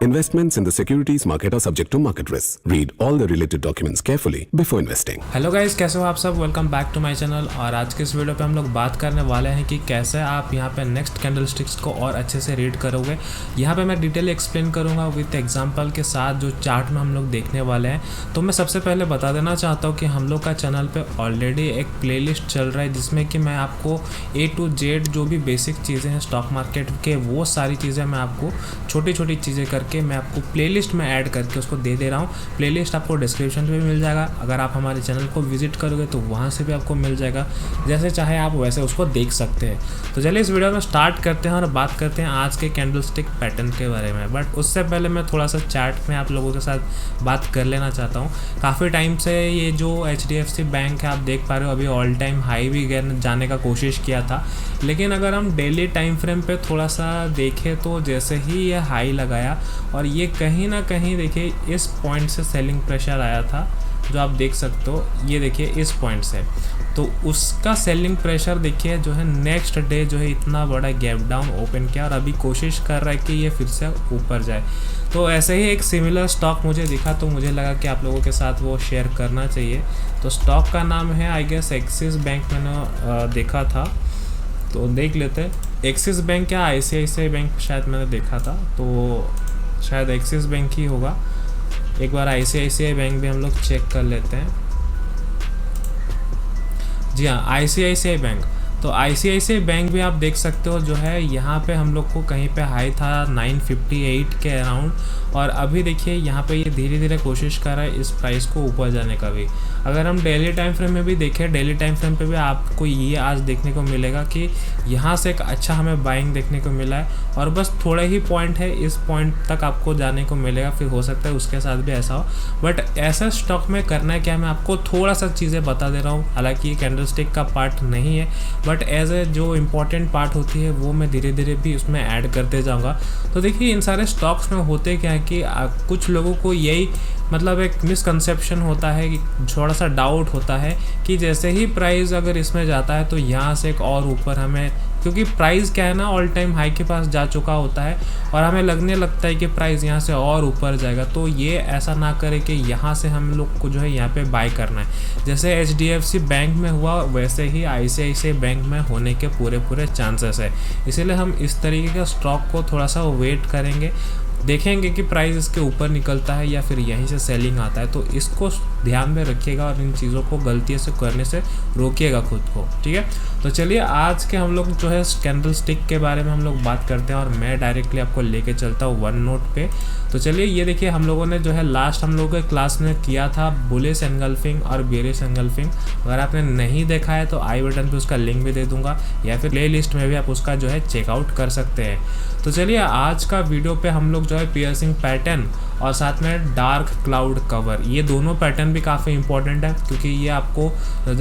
Investments in the securities market are subject to market risks. Read all the related documents carefully before investing. Hello guys, कैसे हो आप सब। Welcome back to my channel. और आज के इस video पे हम लोग बात करने वाले हैं कि कैसे आप यहां पे नेक्स्ट कैंडलस्टिक्स को और अच्छे से रीड करोगे। यहां पे मैं डिटेल एक्सप्लेन करूंगा विद एग्जांपल के साथ जो चार्ट में हम लोग देखने वाले हैं। तो मैं सबसे पहले बता देना चाहता हूं कि हम लोग का चैनल पे ऑलरेडी एक प्लेलिस्ट चल रहा है जिसमें कि मैं आपको A to Z जो भी बेसिक चीज़ें हैं स्टॉक मार्केट के, वो सारी चीज़ें मैं आपको छोटी छोटी चीज़ें करके मैं आपको प्लेलिस्ट में ऐड करके उसको दे रहा हूँ। प्लेलिस्ट आपको डिस्क्रिप्शन पे भी मिल जाएगा। अगर आप हमारे चैनल को विजिट करोगे तो वहाँ से भी आपको मिल जाएगा, जैसे चाहे आप वैसे उसको देख सकते हैं। तो चलिए इस वीडियो में स्टार्ट करते हैं और बात करते हैं आज के कैंडलस्टिक पैटर्न के बारे में। बट उससे पहले मैं थोड़ा सा चार्ट में आप लोगों के साथ बात कर लेना चाहता हूँ। काफ़ी टाइम से ये जो HDFC बैंक है, आप देख पा रहे हो, अभी ऑल टाइम हाई भी जाने का कोशिश किया था। लेकिन अगर हम डेली टाइम फ्रेम पे थोड़ा सा देखें तो जैसे ही ये हाई लगाया और ये कहीं ना कहीं देखिए इस पॉइंट से सेलिंग प्रेशर आया था, जो आप देख सकते हो। ये देखिए इस पॉइंट से, तो उसका सेलिंग प्रेशर देखिए जो है नेक्स्ट डे जो है इतना बड़ा गैप डाउन ओपन किया और अभी कोशिश कर रहा है कि ये फिर से ऊपर जाए। तो ऐसे ही एक सिमिलर स्टॉक मुझे दिखा तो मुझे लगा कि आप लोगों के साथ वो शेयर करना चाहिए। तो स्टॉक का नाम है आई गेस एक्सिस बैंक, मैंने देखा था तो देख लेते हैं। एक्सिस बैंक या ICICI बैंक शायद मैंने देखा था, तो शायद एक्सिस बैंक ही होगा। एक बार ICICI बैंक भी हम लोग चेक कर लेते हैं। जी हाँ, ICICI बैंक। तो ICICI बैंक भी आप देख सकते हो जो है यहाँ पे हम लोग को कहीं पे हाई था 958 के अराउंड, और अभी देखिए यहाँ पे ये धीरे धीरे कोशिश कर रहा है इस प्राइस को ऊपर जाने का भी। अगर हम डेली टाइम फ्रेम में भी देखें, डेली टाइम फ्रेम पे भी आपको ये आज देखने को मिलेगा कि यहाँ से एक अच्छा हमें बाइंग देखने को मिला है और बस थोड़ा ही पॉइंट है, इस पॉइंट तक आपको जाने को मिलेगा। फिर हो सकता है उसके साथ भी ऐसा हो, बट ऐसा स्टॉक में करना है क्या, मैं आपको थोड़ा सा चीज़ें बता दे रहा हूँ। हालांकि ये कैंडलस्टिक का पार्ट नहीं है, बट एज ए जो इम्पॉर्टेंट पार्ट होती है वो मैं धीरे धीरे भी उसमें ऐड करते जाऊँगा। तो देखिए इन सारे स्टॉक्स में होते क्या है कि कुछ लोगों को यही मतलब एक मिसकंसेप्शन होता है कि थोड़ा सा डाउट होता है कि जैसे ही प्राइस अगर इसमें जाता है तो यहाँ से एक और ऊपर हमें, क्योंकि प्राइस क्या है ना ऑल टाइम हाई के पास जा चुका होता है और हमें लगने लगता है कि प्राइस यहाँ से और ऊपर जाएगा। तो ये ऐसा ना करे कि यहाँ से हम लोग को जो है यहाँ पे बाय करना है। जैसे HDFC बैंक में हुआ वैसे ही ICICI बैंक में होने के पूरे चांसेस है। इसीलिए हम इस तरीके का स्टॉक को थोड़ा सा वेट करेंगे, देखेंगे कि प्राइस इसके ऊपर निकलता है या फिर यहीं से सेलिंग आता है। तो इसको ध्यान में रखिएगा और इन चीज़ों को गलती से करने से रोकिएगा खुद को, ठीक है। तो चलिए आज के हम लोग जो है कैंडल स्टिक के बारे में हम लोग बात करते हैं और मैं डायरेक्टली आपको लेके चलता हूँ वन नोट पे। तो चलिए ये देखिए हम लोगों ने जो है लास्ट हम लोगों के क्लास में किया था बुलिश एंगल्फिंग और बेरिश एंगल्फिंग। अगर आपने नहीं देखा है तो आई बटन पे उसका लिंक भी दे दूंगा या फिर प्ले लिस्ट में भी आप उसका जो है चेकआउट कर सकते हैं। तो चलिए आज का वीडियो पे हम लोग जो है पियर्सिंग पैटर्न और साथ में डार्क क्लाउड कवर, ये दोनों पैटर्न भी काफ़ी इंपॉर्टेंट है क्योंकि ये आपको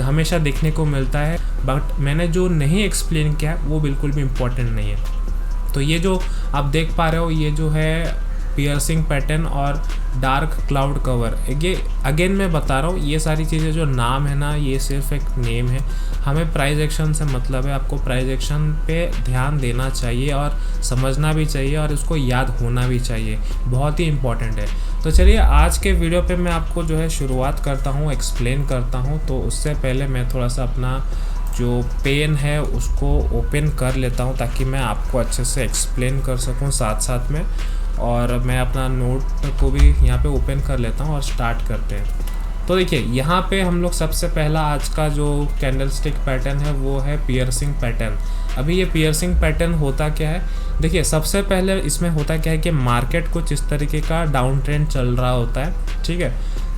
हमेशा देखने को मिलता है, बट मैंने जो नहीं एक्सप्लेन किया है वो बिल्कुल भी इम्पोर्टेंट नहीं है। तो ये जो आप देख पा रहे हो ये जो है पियर्सिंग पैटर्न और डार्क क्लाउड कवर, ये अगेन मैं बता रहा हूँ, ये सारी चीज़ें जो नाम है ना ये सिर्फ एक नेम है। हमें प्राइस एक्शन से मतलब है, आपको प्राइस एक्शन पे ध्यान देना चाहिए और समझना भी चाहिए और उसको याद होना भी चाहिए, बहुत ही इम्पॉर्टेंट है। तो चलिए आज के वीडियो पे मैं आपको जो है शुरुआत करता हूँ, एक्सप्लेन करता हूँ। तो उससे पहले मैं थोड़ा सा अपना जो पेन है उसको ओपन कर लेता हूँ ताकि मैं आपको अच्छे से एक्सप्लेन कर सकूँ साथ साथ में, और मैं अपना नोट को भी यहाँ पे ओपन कर लेता हूँ और स्टार्ट करते हैं। तो देखिए यहाँ पे हम लोग सबसे पहला आज का जो कैंडलस्टिक पैटर्न है वो है पियर्सिंग पैटर्न। अभी ये पियर्सिंग पैटर्न होता क्या है, देखिए सबसे पहले इसमें होता क्या है कि मार्केट कुछ इस तरीके का डाउन ट्रेंड चल रहा होता है, ठीक है।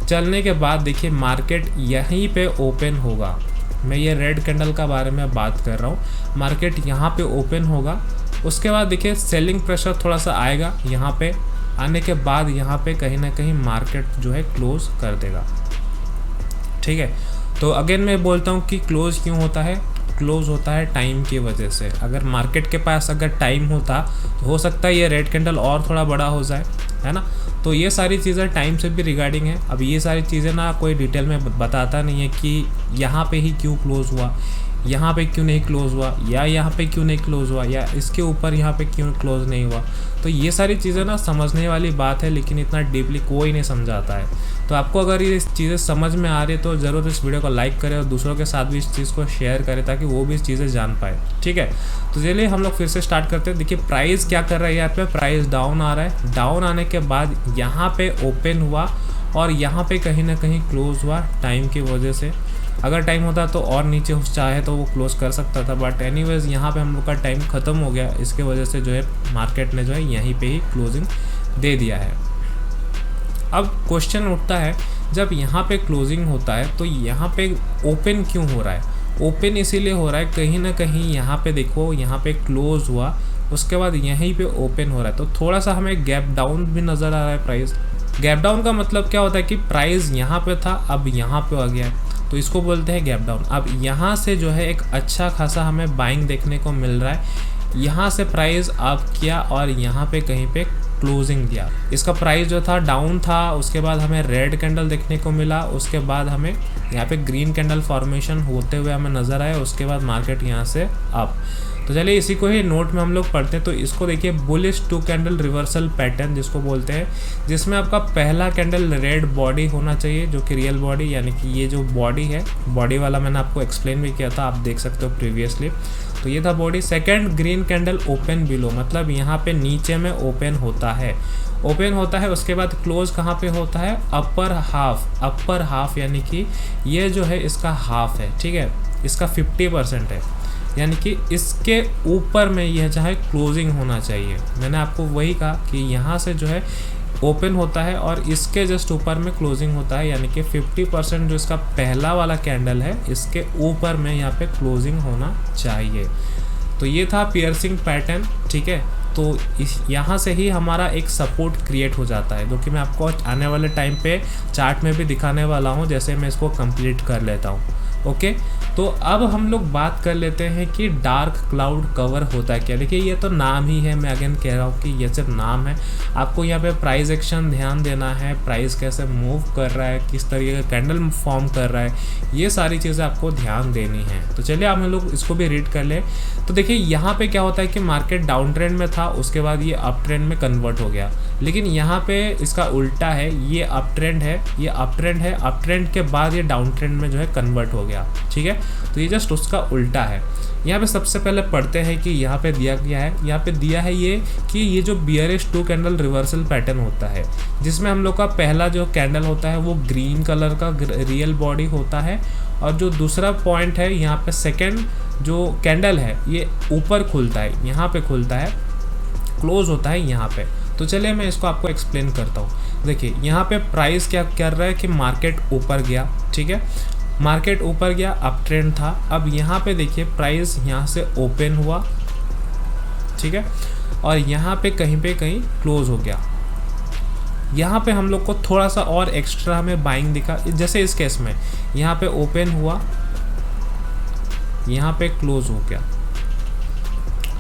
चलने के बाद देखिए मार्केट यहीं पे ओपन होगा, मैं ये रेड कैंडल का बारे में बात कर रहा हूँ। मार्केट यहाँ पे ओपन होगा, उसके बाद देखिए सेलिंग प्रेशर थोड़ा सा आएगा, यहाँ पे आने के बाद यहाँ पे कहीं ना कहीं मार्केट जो है क्लोज कर देगा, ठीक है। तो अगेन मैं बोलता हूँ कि क्लोज क्यों होता है, क्लोज होता है टाइम की वजह से। अगर मार्केट के पास अगर टाइम होता तो हो सकता है ये रेड कैंडल और थोड़ा बड़ा हो जाए, है ना। तो ये सारी चीज़ें टाइम से भी रिगार्डिंग है। अब ये सारी चीज़ें ना कोई डिटेल में बताता नहीं है कि यहाँ पे ही क्यों क्लोज हुआ, यहाँ पे क्यों नहीं क्लोज हुआ, या यहाँ पे क्यों नहीं क्लोज हुआ, या इसके ऊपर यहाँ पे क्यों क्लोज नहीं हुआ। तो ये सारी चीज़ें ना समझने वाली बात है, लेकिन इतना डीपली कोई नहीं समझाता है। तो आपको अगर ये चीज़ें समझ में आ रही है तो ज़रूर इस वीडियो को लाइक करें और दूसरों के साथ भी इस चीज़ को शेयर करें ताकि वो भी इस चीज़ें जान पाए। ठीक है, तो चलिए हम लोग फिर से स्टार्ट करते हैं। देखिए प्राइस क्या कर रहा है, यहाँ पे प्राइस डाउन आ रहा है। डाउन आने के बाद यहाँ पे ओपन हुआ और यहाँ पे कहीं ना कहीं क्लोज हुआ टाइम की वजह से। अगर टाइम होता तो और नीचे चाहे तो वो क्लोज कर सकता था, बट एनीवेज यहाँ पे हम लोग का टाइम ख़त्म हो गया। इसके वजह से जो है मार्केट ने जो है यहीं पे ही क्लोजिंग दे दिया है। अब क्वेश्चन उठता है, जब यहाँ पे क्लोजिंग होता है तो यहाँ पे ओपन क्यों हो रहा है? ओपन इसीलिए हो रहा है, कहीं ना कहीं यहाँ पे देखो, यहाँ पे क्लोज हुआ, उसके बाद यहीं पे ओपन हो रहा है। तो थोड़ा सा हमें गैप डाउन भी नज़र आ रहा है प्राइस। गैप डाउन का मतलब क्या होता है कि प्राइस यहाँ पे था, अब यहाँ पे आ गया है, तो इसको बोलते हैं गैप डाउन। अब यहाँ से जो है एक अच्छा खासा हमें बाइंग देखने को मिल रहा है। यहाँ से प्राइस अप किया और यहाँ पे कहीं पे क्लोजिंग दिया। इसका प्राइस जो था डाउन था, उसके बाद हमें रेड कैंडल देखने को मिला, उसके बाद हमें यहाँ पे ग्रीन कैंडल फॉर्मेशन होते हुए हमें नज़र आया, उसके बाद मार्केट यहाँ से अप। तो चलिए इसी को ही नोट में हम लोग पढ़ते हैं। तो इसको देखिए बुलिश 2 कैंडल रिवर्सल पैटर्न जिसको बोलते हैं, जिसमें आपका पहला कैंडल रेड बॉडी होना चाहिए जो कि रियल बॉडी, यानी कि ये जो बॉडी है, बॉडी वाला मैंने आपको एक्सप्लेन भी किया था, आप देख सकते हो प्रीवियसली। तो ये था body. Second green candle open below, मतलब यहाँ पे नीचे में ओपन होता है, ओपन होता है, उसके बाद क्लोज कहाँ पे होता है? Upper half. अपर हाफ यानी कि ये जो है इसका हाफ है, ठीक है, इसका 50% है, यानी कि इसके ऊपर में यह चाहे क्लोजिंग होना चाहिए। मैंने आपको वही कहा कि यहाँ से जो है ओपन होता है और इसके जस्ट ऊपर में क्लोजिंग होता है, यानी कि 50% जो इसका पहला वाला कैंडल है इसके ऊपर में यहाँ पे क्लोजिंग होना चाहिए। तो ये था पियर्सिंग पैटर्न, ठीक है। तो इस यहाँ से ही हमारा एक सपोर्ट क्रिएट हो जाता है, जो कि मैं आपको आने वाले टाइम पे चार्ट में भी दिखाने वाला हूँ, जैसे मैं इसको कंप्लीट कर लेता हूँ। ओके, तो अब हम लोग बात कर लेते हैं कि डार्क क्लाउड कवर होता है क्या। देखिए ये तो नाम ही है, मैं अगेन कह रहा हूँ कि ये सिर्फ नाम है। आपको यहाँ पे प्राइस एक्शन ध्यान देना है, प्राइस कैसे मूव कर रहा है, किस तरीके का कैंडल फॉर्म कर रहा है, ये सारी चीज़ें आपको ध्यान देनी है। तो चलिए हम लोग इसको भी रीड कर ले। तो देखिए यहाँ पे क्या होता है कि मार्केट डाउन ट्रेंड में था, उसके बाद ये अप ट्रेंड में कन्वर्ट हो गया, लेकिन यहाँ पे इसका उल्टा है, ये अप ट्रेंड है, ये अप ट्रेंड है, अप ट्रेंड के बाद ये डाउन ट्रेंड में जो है कन्वर्ट हो गया, ठीक है। तो ये जस्ट उसका उल्टा है। यहाँ पे सबसे पहले पढ़ते हैं कि यहाँ पे दिया गया है, यहाँ पे दिया है ये कि ये जो बियरिश 2 कैंडल रिवर्सल पैटर्न होता है, जिसमें हम लोग का पहला जो कैंडल होता है वो ग्रीन कलर का रियल बॉडी होता है, और जो दूसरा पॉइंट है यहाँ पे सेकेंड जो कैंडल है ये ऊपर खुलता है, यहाँ पे खुलता है, क्लोज होता है यहाँ पे। तो चलिए मैं इसको आपको एक्सप्लेन करता हूँ। देखिए यहाँ पे प्राइस क्या कर रहा है कि मार्केट ऊपर गया, ठीक है, मार्केट ऊपर गया, अप ट्रेंड था। अब यहाँ पे देखिए प्राइस यहाँ से ओपन हुआ, ठीक है, और यहाँ पे कहीं क्लोज हो गया। यहाँ पे हम लोग को थोड़ा सा और एक्स्ट्रा हमें बाइंग दिखा, जैसे इस केस में यहाँ पे ओपन हुआ, यहाँ पे क्लोज हो गया,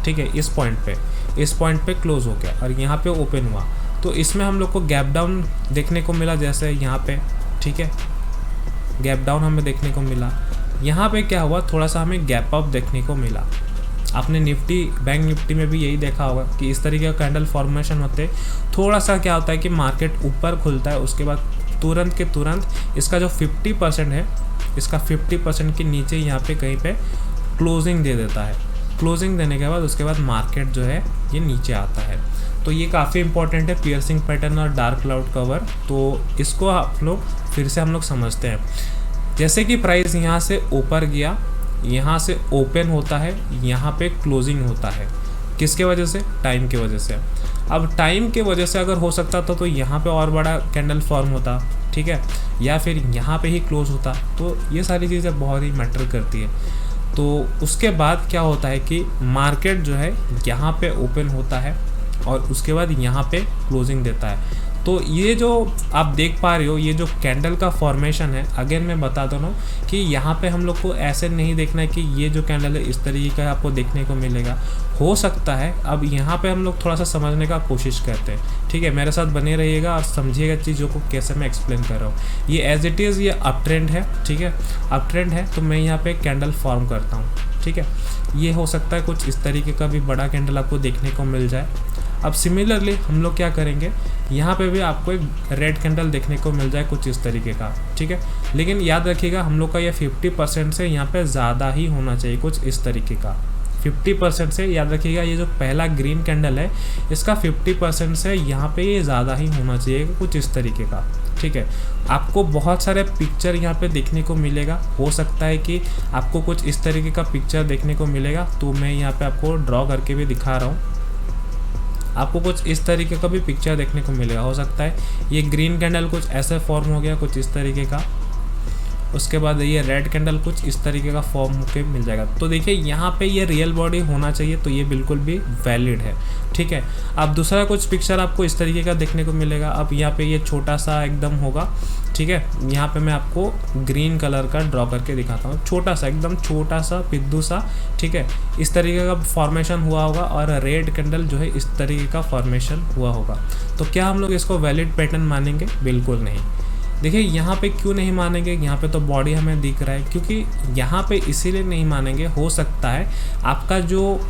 ठीक है, इस पॉइंट पे क्लोज हो गया और यहाँ पे ओपन हुआ। तो इसमें हम लोग को गैप डाउन देखने को मिला, जैसे यहाँ पे, ठीक है, गैप डाउन हमें देखने को मिला। यहाँ पे क्या हुआ, थोड़ा सा हमें गैप अप देखने को मिला। आपने निफ्टी, बैंक निफ्टी में भी यही देखा होगा कि इस तरीके का कैंडल फॉर्मेशन होते, थोड़ा सा क्या होता है कि मार्केट ऊपर खुलता है, उसके बाद तुरंत के तुरंत इसका जो 50% है, इसका 50% के नीचे यहाँ पे कहीं पे क्लोजिंग दे देता है। क्लोजिंग देने के बाद उसके बाद मार्केट जो है ये नीचे आता है। तो ये काफ़ी इंपॉर्टेंट है, पियर्सिंग पैटर्न और डार्क क्लाउड कवर। तो इसको आप लोग फिर से हम लोग समझते हैं। जैसे कि प्राइस यहाँ से ऊपर गया, यहाँ से ओपन होता है, यहाँ पे क्लोजिंग होता है, किसके वजह से? टाइम की वजह से। अब टाइम की वजह से अगर हो सकता था तो यहाँ पे और बड़ा कैंडल फॉर्म होता, ठीक है, या फिर यहाँ पे ही क्लोज होता। तो ये सारी चीज़ें बहुत ही मैटर करती है। तो उसके बाद क्या होता है कि मार्केट जो है यहाँ पे ओपन होता है और उसके बाद यहाँ पे क्लोजिंग देता है। तो ये जो आप देख पा रहे हो, ये जो कैंडल का फॉर्मेशन है, अगेन मैं बता दो ना कि यहाँ पे हम लोग को ऐसे नहीं देखना है कि ये जो कैंडल है इस तरीके का आपको देखने को मिलेगा। हो सकता है, अब यहाँ पे हम लोग थोड़ा सा समझने का कोशिश करते हैं, ठीक है। मेरे साथ बने रहिएगा और समझिएगा चीज़ों को कैसे मैं एक्सप्लेन कर रहा हूँ। ये एज इट इज़ ये अप ट्रेंड है, ठीक है, अप ट्रेंड है। तो मैं यहाँ पे कैंडल फॉर्म करता हूँ, ठीक है। ये हो सकता है कुछ इस तरीके का भी बड़ा कैंडल आपको देखने को मिल जाए। अब सिमिलरली हम लोग क्या करेंगे, यहाँ पे भी आपको एक रेड कैंडल देखने को मिल जाए कुछ इस तरीके का, ठीक है। लेकिन याद रखिएगा हम लोग का ये 50% से यहाँ पे ज़्यादा ही होना चाहिए, कुछ इस तरीके का 50% से। याद रखिएगा ये जो पहला ग्रीन कैंडल है इसका 50% से यहाँ पे ये ज़्यादा ही होना चाहिए, कुछ इस तरीके का, ठीक है। आपको बहुत सारे पिक्चर यहाँ पे देखने को मिलेगा। हो सकता है कि आपको कुछ इस तरीके का पिक्चर देखने को मिलेगा, तो मैं यहाँ पे आपको ड्रॉ करके भी दिखा रहा हूँ। आपको कुछ इस तरीके का भी पिक्चर देखने को मिलेगा। हो सकता है ये ग्रीन कैंडल कुछ ऐसे फॉर्म हो गया, कुछ इस तरीके का। उसके बाद ये रेड कैंडल कुछ इस तरीके का फॉर्म होके मिल जाएगा। तो देखिए यहाँ पे ये रियल बॉडी होना चाहिए, तो ये बिल्कुल भी वैलिड है, ठीक है। अब दूसरा कुछ पिक्चर आपको इस तरीके का देखने को मिलेगा। अब यहाँ पे ये छोटा सा एकदम होगा, ठीक है। यहाँ पे मैं आपको ग्रीन कलर का ड्रॉ करके दिखाता हूँ, छोटा सा, एकदम छोटा सा पिद्दू सा, ठीक है। इस तरीके का फॉर्मेशन हुआ होगा और रेड कैंडल जो है इस तरीके का फॉर्मेशन हुआ होगा। तो क्या हम लोग इसको वैलिड पैटर्न मानेंगे? बिल्कुल नहीं। देखिए यहाँ पे क्यों नहीं मानेंगे, यहाँ पे तो बॉडी हमें दिख रहा है, क्योंकि यहाँ पे इसीलिए नहीं मानेंगे। हो सकता है आपका जो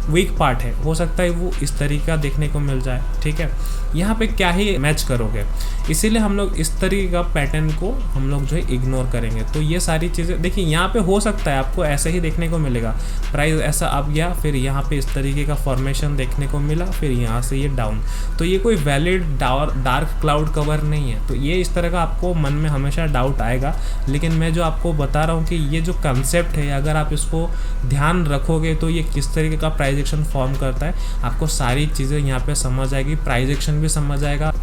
वीक पार्ट है, हो सकता है वो इस तरीके का देखने को मिल जाए, ठीक है। यहाँ पे क्या ही मैच करोगे, इसीलिए हम लोग इस तरीके का पैटर्न को हम लोग जो है इग्नोर करेंगे। तो ये सारी चीज़ें देखिए यहाँ पे हो सकता है आपको ऐसे ही देखने को मिलेगा, प्राइस ऐसा अप गया, फिर यहाँ पे इस तरीके का फॉर्मेशन देखने को मिला, फिर यहाँ से ये डाउन। तो ये कोई वैलिड डार्क क्लाउड कवर नहीं है। तो ये इस तरह का आपको मन में हमेशा डाउट आएगा, लेकिन मैं जो आपको बता रहा हूँ कि ये जो कंसेप्ट है, अगर आप इसको ध्यान रखोगे तो ये किस तरीके का प्राइस एक्शन फॉर्म करता है, आपको सारी चीज़ें यहाँ पे समझ आएगी, प्राइस एक्शन भी समझ आएगा।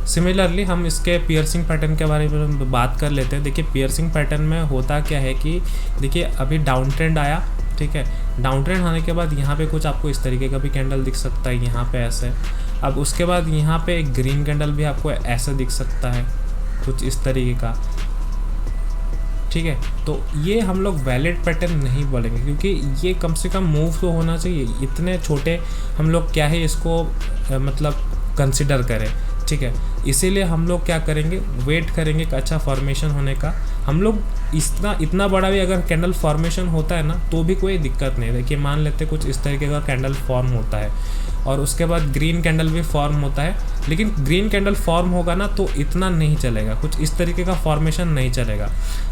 सिमिलरली हम इसके पियर्सिंग पैटर्न के बारे में बात कर लेते हैं। देखिए पियर्सिंग पैटर्न में होता क्या है कि देखिए अभी डाउन ट्रेंड आया, ठीक है। डाउन ट्रेंड आने के बाद यहाँ पे कुछ आपको इस तरीके का भी कैंडल दिख सकता है, यहाँ पे ऐसे। अब उसके बाद यहाँ पे एक ग्रीन कैंडल भी आपको ऐसे दिख सकता है, कुछ इस तरीके का, ठीक है। तो ये हम लोग वैलिड पैटर्न नहीं बोलेंगे, क्योंकि ये कम से कम मूव तो होना चाहिए। इतने छोटे हम लोग क्या है इसको मतलब कंसिडर करें, ठीक है। इसीलिए हम लोग क्या करेंगे, वेट करेंगे एक अच्छा फॉर्मेशन होने का। हम लोग इतना बड़ा भी अगर कैंडल फॉर्मेशन होता है ना, तो भी कोई दिक्कत नहीं। देखिए मान लेते कुछ इस तरीके का कैंडल फॉर्म होता है और उसके बाद ग्रीन कैंडल भी फॉर्म होता है, लेकिन ग्रीन कैंडल फॉर्म होगा ना तो इतना नहीं चलेगा, कुछ इस तरीके का फॉर्मेशन नहीं चलेगा।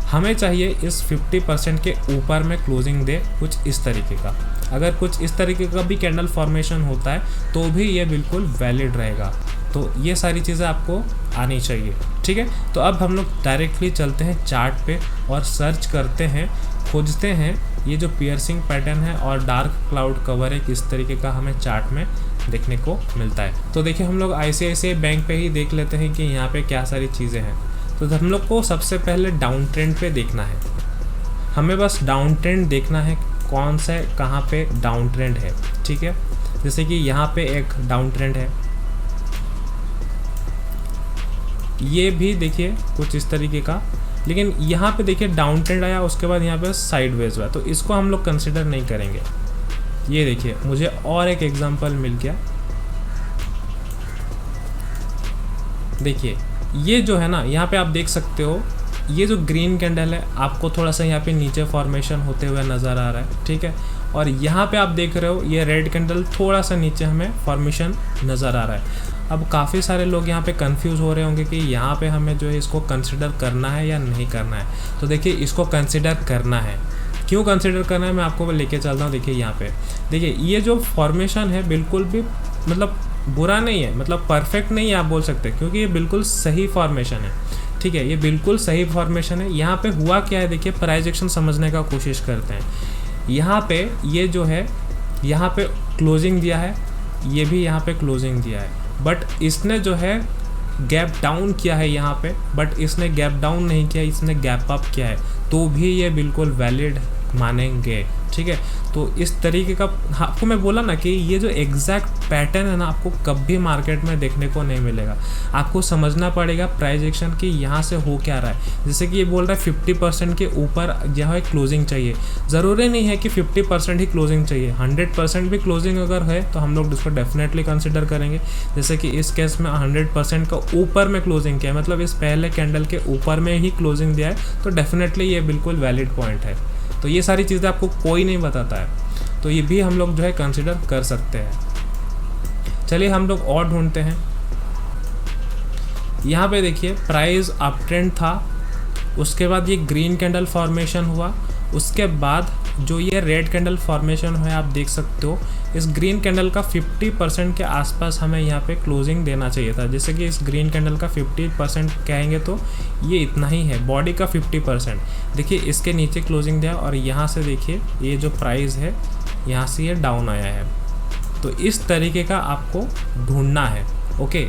हमें चाहिए इस 50% के ऊपर में क्लोजिंग दे, कुछ इस तरीके का। अगर कुछ इस तरीके का भी कैंडल फॉर्मेशन होता है तो भी ये बिल्कुल वैलिड रहेगा। तो ये सारी चीज़ें आपको आनी चाहिए, ठीक है। तो अब हम लोग डायरेक्टली चलते हैं चार्ट पे और सर्च करते हैं, खोजते हैं ये जो पियर्सिंग पैटर्न है और डार्क क्लाउड कवर है, किस तरीके का हमें चार्ट में देखने को मिलता है। तो देखिए हम लोग ICICI बैंक पे ही देख लेते हैं कि यहाँ पे क्या सारी चीज़ें हैं। तो हम लोग को सबसे पहले डाउन ट्रेंड पे देखना है, हमें बस डाउन ट्रेंड देखना है, कौन सा कहाँ पे डाउन ट्रेंड है, ठीक है। जैसे कि यहाँ पे एक डाउन ट्रेंड है, ये भी देखिए कुछ इस तरीके का, लेकिन यहाँ पे देखिए डाउन ट्रेंड आया, उसके बाद यहाँ पे साइडवेज हुआ, तो इसको हम लोग कंसिडर नहीं करेंगे। ये देखिए मुझे और एक एग्जांपल मिल गया। देखिए ये जो है ना, यहाँ पे आप देख सकते हो ये जो ग्रीन कैंडल है आपको थोड़ा सा यहाँ पे नीचे फॉर्मेशन होते हुए नज़र आ रहा है, ठीक है। और यहाँ पे आप देख रहे हो ये रेड कैंडल थोड़ा सा नीचे हमें फॉर्मेशन नज़र आ रहा है। अब काफ़ी सारे लोग यहाँ पे कंफ्यूज हो रहे होंगे कि यहाँ पे हमें जो है इसको कंसिडर करना है या नहीं करना है। तो देखिए इसको कंसिडर करना है। क्यों कंसिडर करना है मैं आपको लेके चलता हूँ। देखिए यहाँ पे देखिए ये जो फॉर्मेशन है बिल्कुल भी मतलब बुरा नहीं है, मतलब परफेक्ट नहीं है आप बोल सकते, क्योंकि ये बिल्कुल सही फॉर्मेशन है, ठीक है। ये बिल्कुल सही फॉर्मेशन है। यहाँ पे हुआ क्या है, देखिए प्राइस एक्शन समझने का कोशिश करते हैं। यहाँ पे ये जो है यहाँ पे क्लोजिंग दिया है, ये भी यहाँ पे क्लोजिंग दिया है, बट इसने जो है गैप डाउन किया है यहाँ पे, बट इसने गैप डाउन नहीं किया, इसने गैप अप किया है, तो भी ये बिल्कुल वैलिड मानेंगे, ठीक है। तो इस तरीके का आपको मैं बोला ना कि ये जो एग्जैक्ट पैटर्न है ना, आपको कभी मार्केट में देखने को नहीं मिलेगा। आपको समझना पड़ेगा प्राइस एक्शन कि यहाँ से हो क्या रहा है। जैसे कि ये बोल रहा है 50% के ऊपर जो है क्लोजिंग चाहिए, ज़रूरी नहीं है कि 50% ही क्लोजिंग चाहिए, 100% भी क्लोजिंग अगर है तो हम लोग उसको डेफिनेटली कंसिडर करेंगे। जैसे कि इस केस में 100% का ऊपर में क्लोजिंग किया है, मतलब इस पहले कैंडल के ऊपर में ही क्लोजिंग दिया है, तो डेफिनेटली ये बिल्कुल वैलिड पॉइंट है। तो ये सारी चीज़ें आपको कोई नहीं बताता है, तो ये भी हम लोग जो है कंसिडर कर सकते हैं। चलिए हम लोग और ढूंढते हैं। यहाँ पे देखिए प्राइस अप ट्रेंड था, उसके बाद ये ग्रीन कैंडल फॉर्मेशन हुआ, उसके बाद जो ये रेड कैंडल फॉर्मेशन हुआ आप देख सकते हो। इस ग्रीन कैंडल का 50% के आसपास हमें यहाँ पे क्लोजिंग देना चाहिए था। जैसे कि इस ग्रीन कैंडल का 50% कहेंगे तो ये इतना ही है, बॉडी का 50%। देखिए इसके नीचे क्लोजिंग दिया और यहाँ से देखिए ये जो प्राइस है यहाँ से ये डाउन आया है। तो इस तरीके का आपको ढूंढना है, ओके।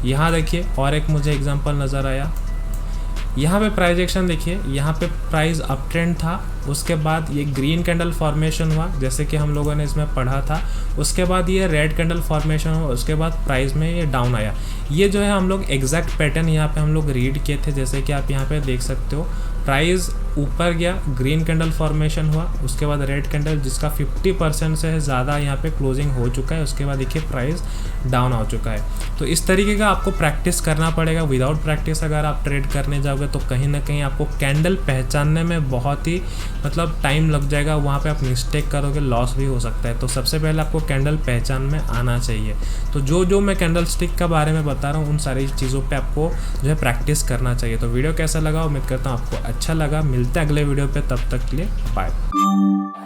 यहाँ देखिए और एक मुझे एग्जांपल नज़र आया। यहाँ पे प्राइस एक्शन देखिए, यहाँ पे प्राइस अप ट्रेंड था, उसके बाद ये ग्रीन कैंडल फॉर्मेशन हुआ जैसे कि हम लोगों ने इसमें पढ़ा था, उसके बाद ये रेड कैंडल फॉर्मेशन हुआ, उसके बाद प्राइस में ये डाउन आया। ये जो है हम लोग एग्जैक्ट पैटर्न यहाँ पे हम लोग रीड किए थे, जैसे कि आप यहाँ पे देख सकते हो। प्राइस ऊपर गया, ग्रीन कैंडल फॉर्मेशन हुआ, उसके बाद रेड कैंडल जिसका 50% से ज़्यादा यहाँ पे क्लोजिंग हो चुका है, उसके बाद देखिए प्राइस डाउन हो चुका है। तो इस तरीके का आपको प्रैक्टिस करना पड़ेगा। विदाउट प्रैक्टिस अगर आप ट्रेड करने जाओगे तो कहीं ना कहीं आपको कैंडल पहचानने में बहुत ही मतलब टाइम लग जाएगा, वहाँ पे आप मिस्टेक करोगे, लॉस भी हो सकता है। तो सबसे पहले आपको कैंडल पहचान में आना चाहिए। तो जो मैं कैंडल स्टिक के बारे में बता रहा हूँ उन सारी चीज़ों पे आपको जो है प्रैक्टिस करना चाहिए। तो वीडियो कैसा लगा, उम्मीद करता हूँ आपको अच्छा लगा। मिलते हैं अगले वीडियो पे, तब तक के लिए बाय।